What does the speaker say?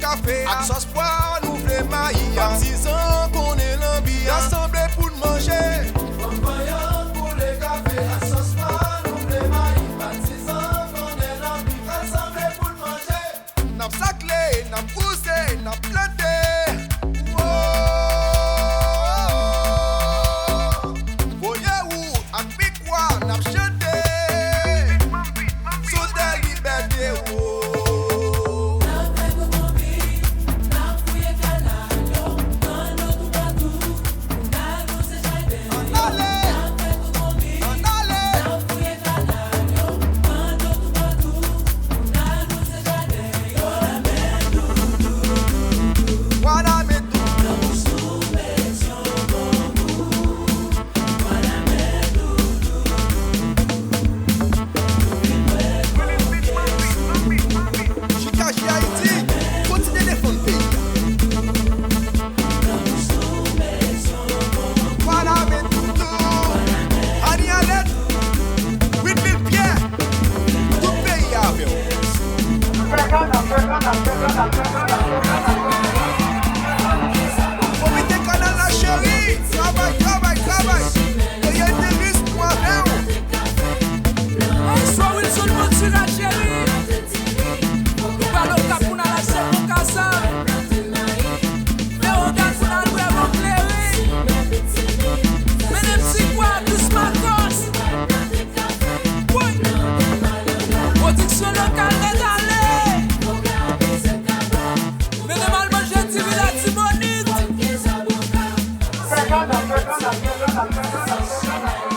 Café, ak sos poa nou vle maï. Partisan konen l'ambi, rassemble pou n'manger. Compagnons pour les cafés, ak sos poa nou vle maï. Partisan konen l'ambi, rassemble pou n'manger. Nap sakle, nap pousse, nap plante. Voye ou ak pikwa, nap chante. Sous de liberté ou. Gracias.